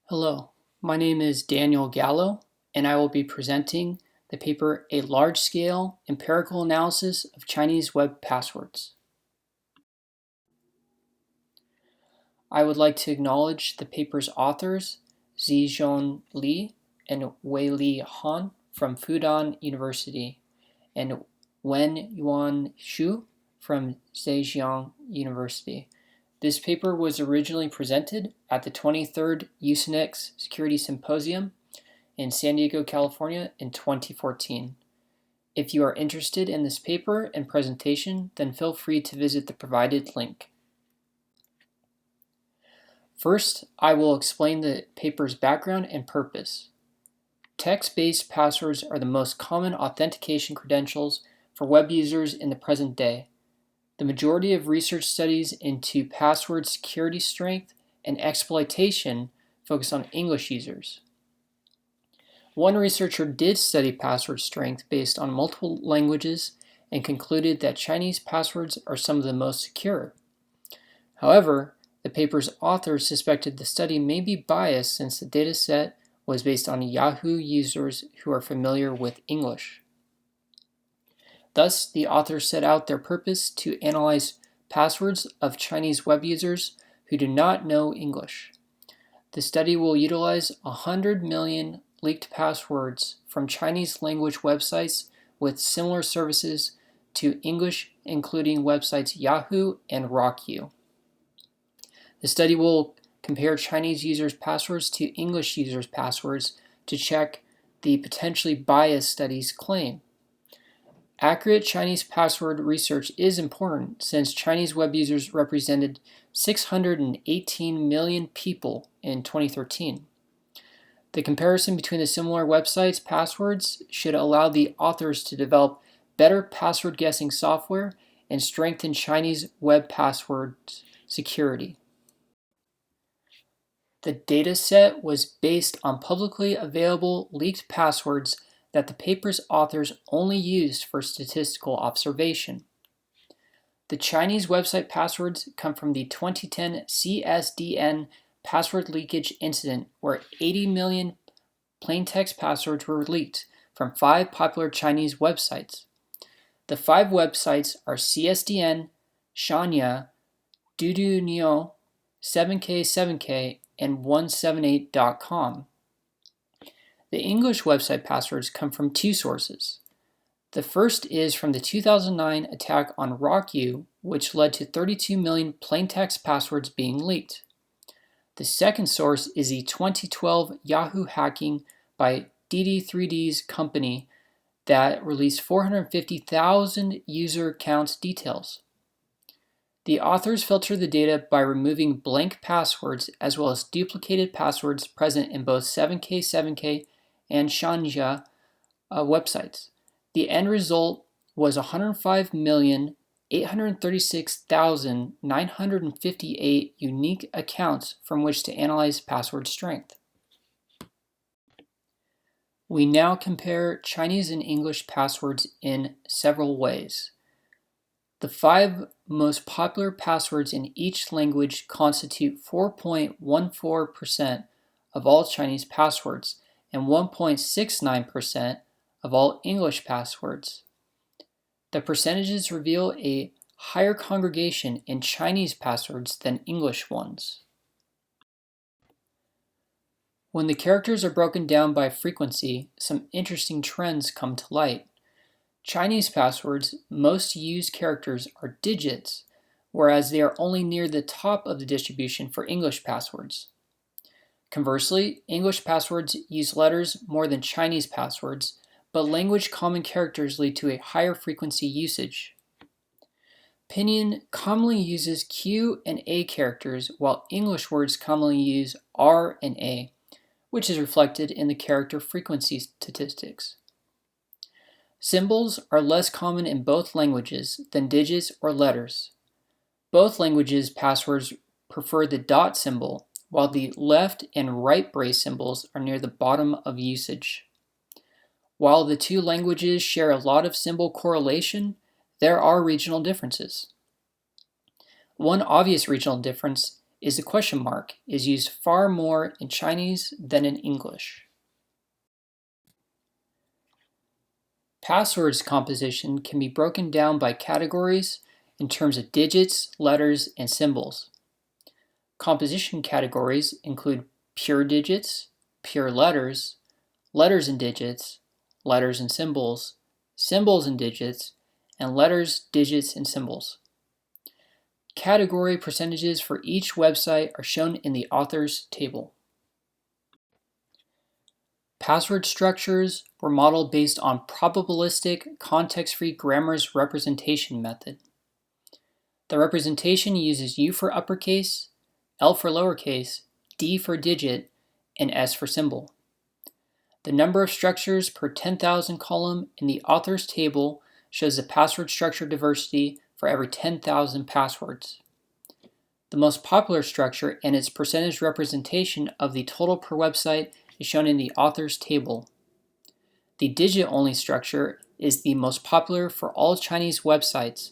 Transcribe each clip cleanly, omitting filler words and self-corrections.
Hello, my name is Daniel Gallo, and I will be presenting the paper A Large-Scale Empirical Analysis of Chinese Web Passwords. I would like to acknowledge the paper's authors, Zhigong Li and Weili Han from Fudan University, and Wenyuan from Zhejiang University. This paper was originally presented at the 23rd USENIX Security Symposium in San Diego, California in 2014. If you are interested in this paper and presentation, then feel free to visit the provided link. First, I will explain the paper's background and purpose. Text-based passwords are the most common authentication credentials for web users in the present day. The majority of research studies into password security strength and exploitation focus on English users. One researcher did study password strength based on multiple languages and concluded that Chinese passwords are some of the most secure. However, the paper's authors suspected the study may be biased since the dataset was based on Yahoo users who are familiar with English. Thus, the authors set out their purpose to analyze passwords of Chinese web users who do not know English. The study will utilize 100 million leaked passwords from Chinese language websites with similar services to English, including websites Yahoo and RockYou. The study will compare Chinese users' passwords to English users' passwords to check the potentially biased study's claim. Accurate Chinese password research is important since Chinese web users represented 618 million people in 2013. The comparison between the similar websites' passwords should allow the authors to develop better password guessing software and strengthen Chinese web password security. The dataset was based on publicly available leaked passwords that the paper's authors only used for statistical observation. The Chinese website passwords come from the 2010 CSDN password leakage incident where 80 million plaintext passwords were leaked from 5 popular Chinese websites. The 5 websites are CSDN, Shanya, Dudunio, 7K7K, and 178.com. The English website passwords come from 2 sources. The first is from the 2009 attack on RockYou, which led to 32 million plaintext passwords being leaked. The second source is the 2012 Yahoo hacking by DD3D's company that released 450,000 user accounts details. The authors filtered the data by removing blank passwords as well as duplicated passwords present in both 7K7K and Shanja websites. The end result was 105,836,958 unique accounts from which to analyze password strength. We now compare Chinese and English passwords in several ways. The 5 most popular passwords in each language constitute 4.14% of all Chinese passwords and 1.69% of all English passwords. The percentages reveal a higher congregation in Chinese passwords than English ones. When the characters are broken down by frequency, some interesting trends come to light. Chinese passwords' most used characters are digits, whereas they are only near the top of the distribution for English passwords. Conversely, English passwords use letters more than Chinese passwords, but language common characters lead to a higher frequency usage. Pinyin commonly uses Q and A characters, while English words commonly use R and A, which is reflected in the character frequency statistics. Symbols are less common in both languages than digits or letters. Both languages' passwords prefer the dot symbol, while the left and right brace symbols are near the bottom of usage. While the 2 languages share a lot of symbol correlation, there are regional differences. One obvious regional difference is the question mark is used far more in Chinese than in English. Passwords composition can be broken down by categories in terms of digits, letters, and symbols. Composition categories include pure digits, pure letters, letters and digits, letters and symbols, symbols and digits, and letters, digits, and symbols. Category percentages for each website are shown in the authors table. Password structures were modeled based on probabilistic context-free grammar's representation method. The representation uses U for uppercase, L for lowercase, D for digit, and S for symbol. The number of structures per 10,000 column in the authors table shows the password structure diversity for every 10,000 passwords. The most popular structure and its percentage representation of the total per website is shown in the authors table. The digit-only structure is the most popular for all Chinese websites,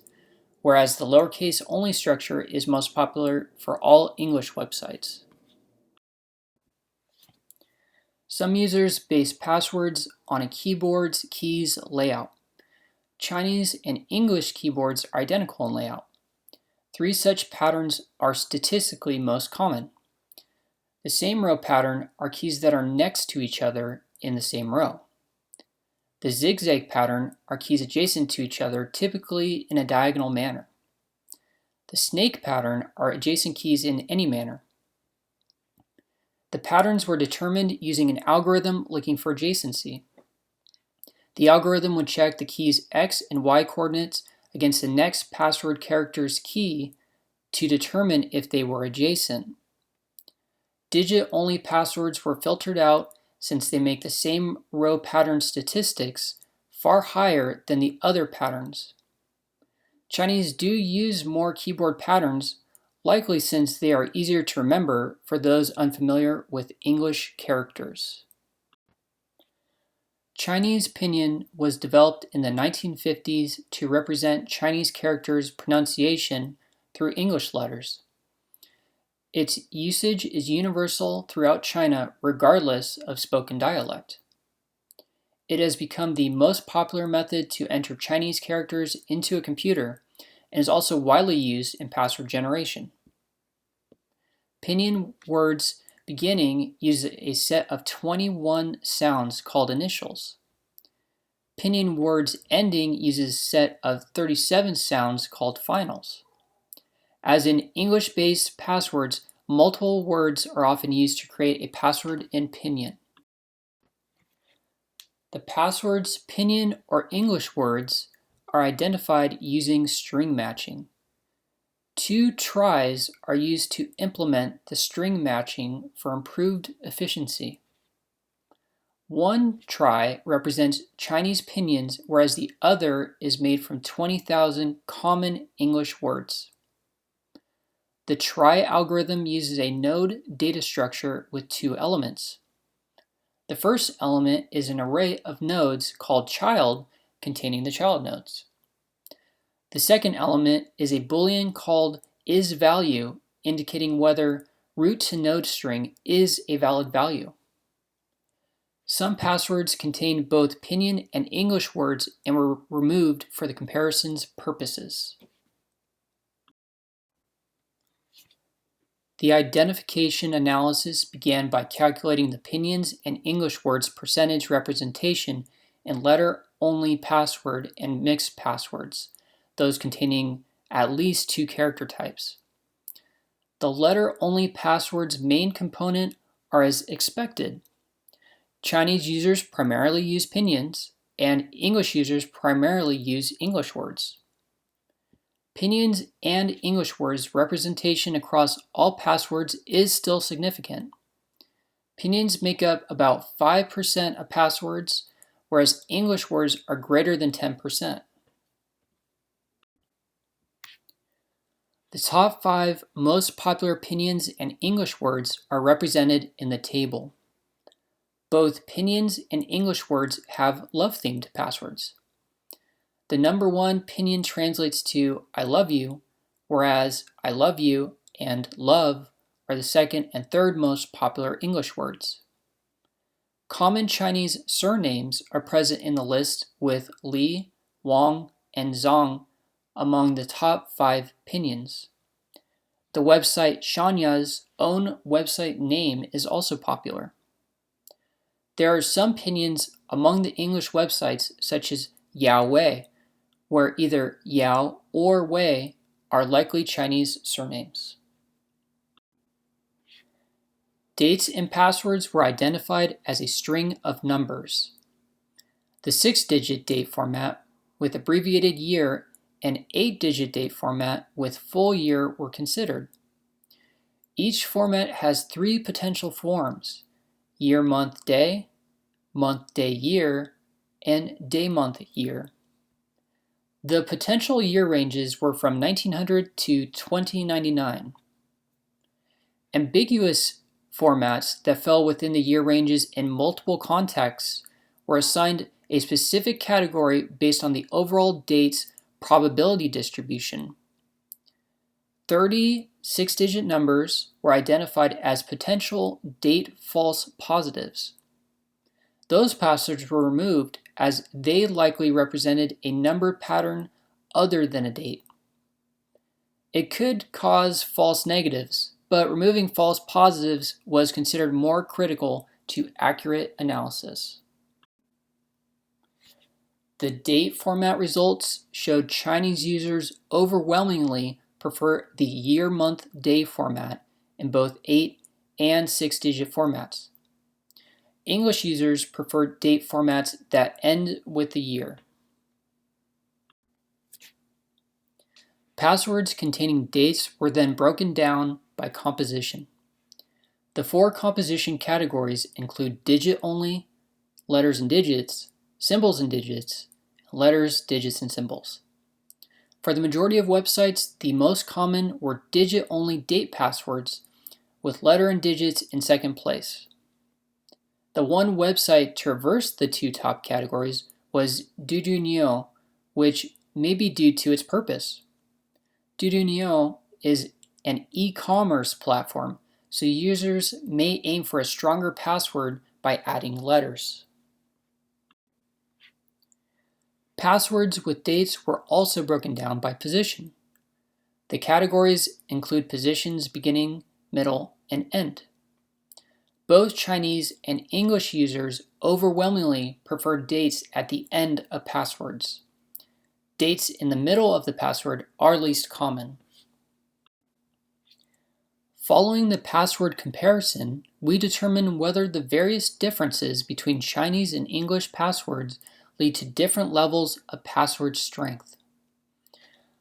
whereas the lowercase-only structure is most popular for all English websites. Some users base passwords on a keyboard's keys layout. Chinese and English keyboards are identical in layout. 3 such patterns are statistically most common. The same row pattern are keys that are next to each other in the same row. The zigzag pattern are keys adjacent to each other, typically in a diagonal manner. The snake pattern are adjacent keys in any manner. The patterns were determined using an algorithm looking for adjacency. The algorithm would check the key's X and Y coordinates against the next password character's key to determine if they were adjacent. Digit-only passwords were filtered out since they make the same row pattern statistics far higher than the other patterns. Chinese do use more keyboard patterns, likely since they are easier to remember for those unfamiliar with English characters. Chinese Pinyin was developed in the 1950s to represent Chinese characters' pronunciation through English letters. Its usage is universal throughout China regardless of spoken dialect. It has become the most popular method to enter Chinese characters into a computer and is also widely used in password generation. Pinyin words beginning use a set of 21 sounds called initials. Pinyin words ending uses a set of 37 sounds called finals. As in English-based passwords, multiple words are often used to create a password in Pinyin. The passwords Pinyin or English words are identified using string matching. 2 tries are used to implement the string matching for improved efficiency. 1 try represents Chinese Pinyins, whereas the other is made from 20,000 common English words. The try algorithm uses a node data structure with 2 elements. The first element is an array of nodes called child containing the child nodes. The second element is a boolean called isValue, indicating whether root to node string is a valid value. Some passwords contain both Pinyin and English words and were removed for the comparison's purposes. The identification analysis began by calculating the Pinyins and English words percentage representation in letter-only password and mixed passwords, those containing at least 2 character types. The letter-only password's main component are as expected. Chinese users primarily use Pinyins, and English users primarily use English words. Pinyins and English words representation across all passwords is still significant. Pinyins make up about 5% of passwords, whereas English words are greater than 10%. The top 5 most popular Pinyins and English words are represented in the table. Both Pinyins and English words have love-themed passwords. The number 1 Pinyin translates to I love you, whereas I love you and love are the second and third most popular English words. Common Chinese surnames are present in the list, with Li, Wang, and Zhang among the top 5 pinyin. The website Shanya's own website name is also popular. There are some pinyins among the English websites, such as Yao Wei, where either Yao or Wei are likely Chinese surnames. Dates and passwords were identified as a string of numbers. The 6-digit date format with abbreviated year and 8-digit date format with full year were considered. Each format has 3 potential forms: year, month, day, year, and day, month, year. The potential year ranges were from 1900 to 2099. Ambiguous formats that fell within the year ranges in multiple contexts were assigned a specific category based on the overall date's probability distribution. 30 6-digit numbers were identified as potential date false positives. Those passwords were removed as they likely represented a numbered pattern other than a date. It could cause false negatives, but removing false positives was considered more critical to accurate analysis. The date format results showed Chinese users overwhelmingly prefer the year, month, day format in both 8 and 6-digit formats. English users preferred date formats that end with the year. Passwords containing dates were then broken down by composition. The 4 composition categories include digit only, letters and digits, symbols and digits, letters, digits, and symbols. For the majority of websites, the most common were digit-only date passwords, with letter and digits in second place. The one website to reverse the 2 top categories was Dudunio, which may be due to its purpose. Dudunio is an e-commerce platform, so users may aim for a stronger password by adding letters. Passwords with dates were also broken down by position. The categories include positions beginning, middle, and end. Both Chinese and English users overwhelmingly prefer dates at the end of passwords. Dates in the middle of the password are least common. Following the password comparison, we determine whether the various differences between Chinese and English passwords lead to different levels of password strength.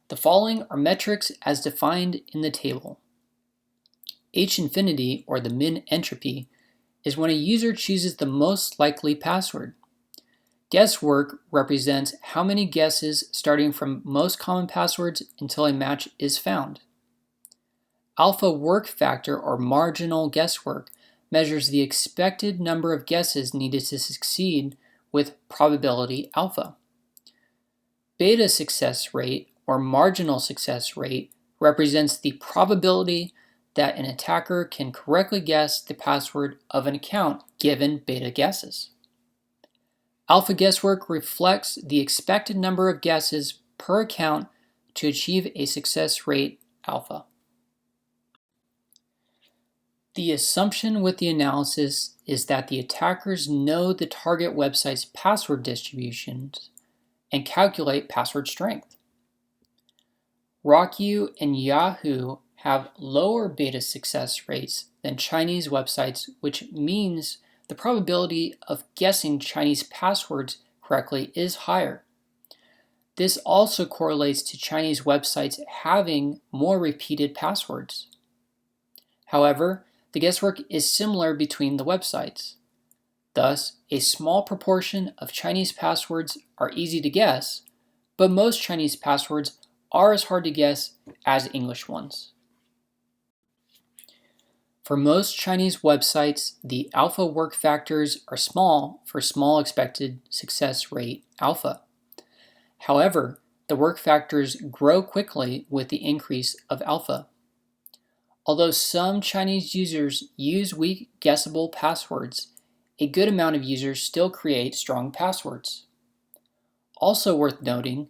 The following are metrics as defined in the table. H infinity, or the min entropy, is when a user chooses the most likely password. Guesswork represents how many guesses starting from most common passwords until a match is found. Alpha work factor, or marginal guesswork, measures the expected number of guesses needed to succeed with probability alpha. Beta success rate, or marginal success rate, represents the probability that an attacker can correctly guess the password of an account given beta guesses. Alpha guesswork reflects the expected number of guesses per account to achieve a success rate alpha. The assumption with the analysis is that the attackers know the target website's password distributions and calculate password strength. Rockyou and Yahoo have lower beta success rates than Chinese websites, which means the probability of guessing Chinese passwords correctly is higher. This also correlates to Chinese websites having more repeated passwords. However, the guesswork is similar between the websites. Thus, a small proportion of Chinese passwords are easy to guess, but most Chinese passwords are as hard to guess as English ones. For most Chinese websites, the alpha work factors are small for small expected success rate alpha. However, the work factors grow quickly with the increase of alpha. Although some Chinese users use weak guessable passwords, a good amount of users still create strong passwords. Also worth noting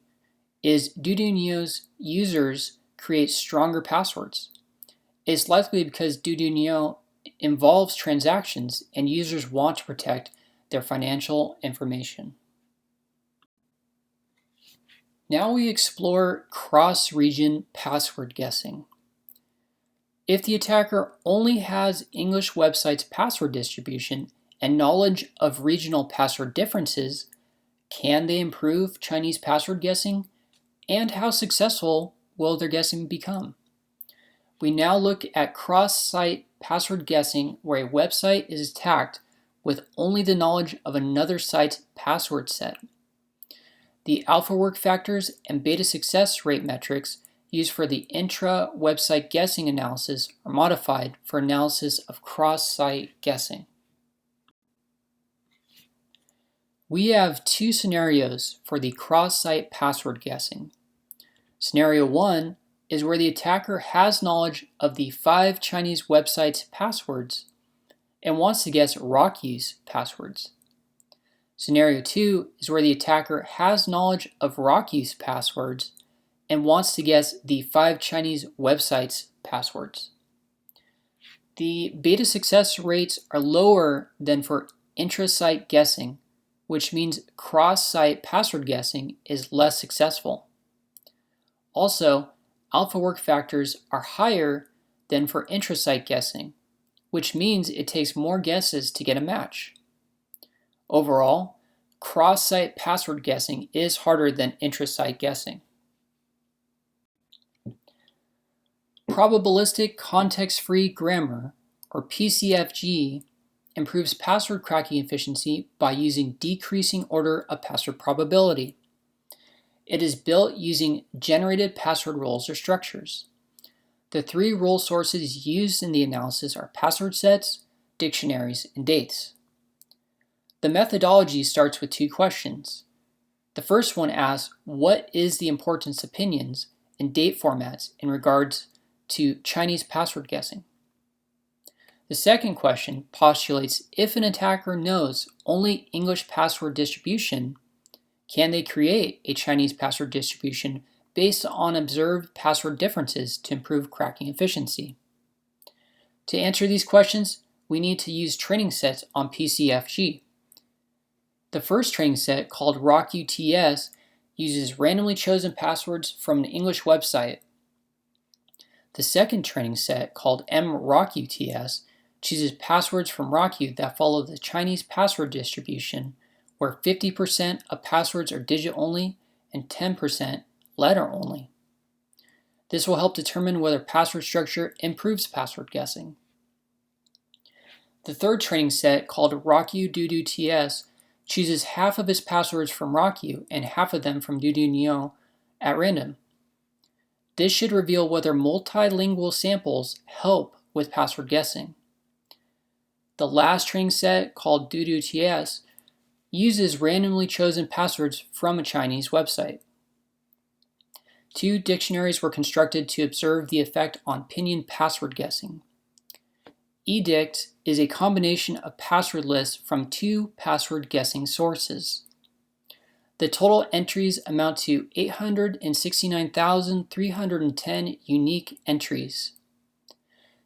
is Dudunio's users create stronger passwords. It's likely because Dudunio involves transactions and users want to protect their financial information. Now we explore cross-region password guessing. If the attacker only has English websites' password distribution and knowledge of regional password differences, can they improve Chinese password guessing? And how successful will their guessing become? We now look at cross-site password guessing where a website is attacked with only the knowledge of another site's password set. The alpha work factors and beta success rate metrics used for the intra-website guessing analysis are modified for analysis of cross-site guessing. We have two scenarios for the cross-site password guessing. Scenario 1 is where the attacker has knowledge of the 5 Chinese websites' passwords and wants to guess RockU's passwords. Scenario 2 is where the attacker has knowledge of RockU's passwords and wants to guess the 5 Chinese websites' passwords. The beta success rates are lower than for intra-site guessing, which means cross-site password guessing is less successful. Also, alpha work factors are higher than for intra-site guessing, which means it takes more guesses to get a match. Overall, cross-site password guessing is harder than intra-site guessing. Probabilistic context-free grammar, or PCFG, improves password cracking efficiency by using decreasing order of password probability. It is built using generated password roles or structures. The 3 role sources used in the analysis are password sets, dictionaries, and dates. The methodology starts with 2 questions. The first one asks, what is the importance of opinions and date formats in regards to Chinese password guessing? The second question postulates if an attacker knows only English password distribution, can they create a Chinese password distribution based on observed password differences to improve cracking efficiency? To answer these questions, we need to use training sets on PCFG. The first training set, called RockUTS, uses randomly chosen passwords from an English website. The second training set, called MRockUTS, chooses passwords from RockU that follow the Chinese password distribution, where 50% of passwords are digit only and 10% letter only. This will help determine whether password structure improves password guessing. The third training set, called RockUDuduTS, chooses half of its passwords from RockU and half of them from Dudunio at random. This should reveal whether multilingual samples help with password guessing. The last training set, called DuduTS, uses randomly chosen passwords from a Chinese website. 2 dictionaries were constructed to observe the effect on pinyin password guessing. Edict is a combination of password lists from 2 password guessing sources. The total entries amount to 869,310 unique entries.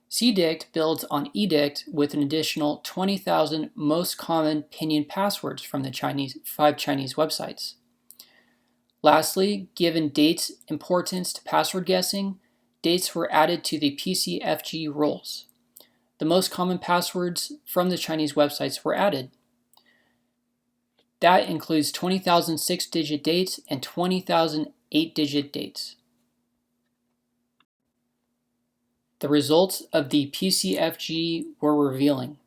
CDict builds on Edict with an additional 20,000 most common pinyin passwords from the 5 Chinese websites. Lastly, given dates' importance to password guessing, dates were added to the PCFG rules. The most common passwords from the Chinese websites were added. That includes 20,000 6-digit dates and 20,000 8-digit dates. The results of the PCFG were revealing.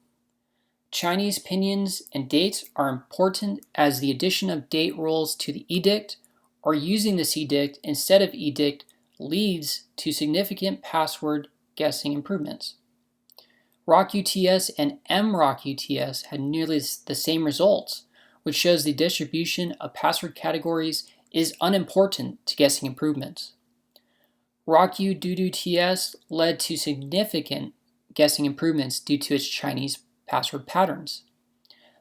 Chinese pinions and dates are important as the addition of date rules to the edict or using this edict instead of edict leads to significant password guessing improvements. RockUTS and MRockUTS had nearly the same results, which shows the distribution of password categories is unimportant to guessing improvements. Rockyou Dudu TS led to significant guessing improvements due to its Chinese password patterns.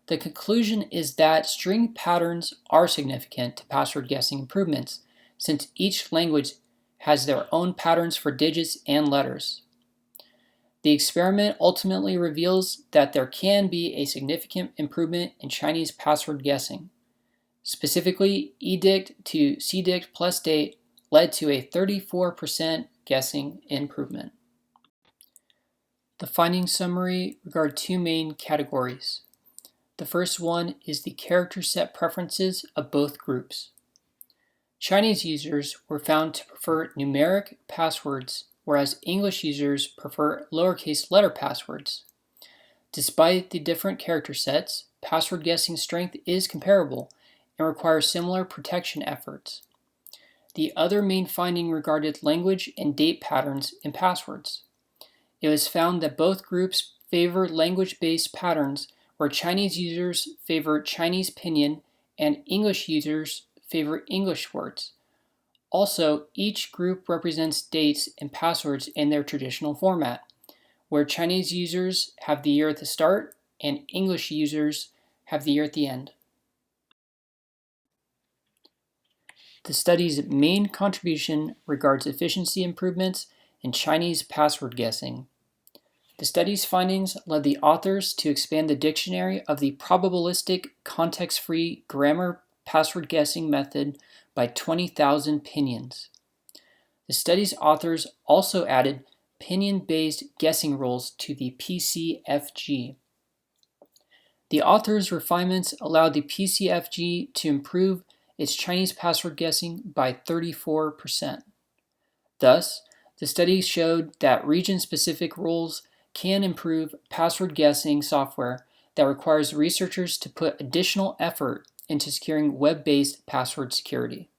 The conclusion is that string patterns are significant to password guessing improvements, since each language has their own patterns for digits and letters. The experiment ultimately reveals that there can be a significant improvement in Chinese password guessing. Specifically, edict to cdict plus date led to a 34% guessing improvement. The findings summary regard two main categories. The first one is the character set preferences of both groups. Chinese users were found to prefer numeric passwords, whereas English users prefer lowercase letter passwords. Despite the different character sets, password guessing strength is comparable and requires similar protection efforts. The other main finding regarded language and date patterns in passwords. It was found that both groups favor language-based patterns, where Chinese users favor Chinese pinyin and English users favor English words. Also, each group represents dates and passwords in their traditional format, where Chinese users have the year at the start and English users have the year at the end. The study's main contribution regards efficiency improvements in Chinese password guessing. The study's findings led the authors to expand the dictionary of the probabilistic context-free grammar password guessing method by 20,000 pinions. The study's authors also added pinyin-based guessing rules to the PCFG. The authors' refinements allowed the PCFG to improve its Chinese password guessing by 34%. Thus, the study showed that region-specific rules can improve password guessing software that requires researchers to put additional effort into securing web-based password security.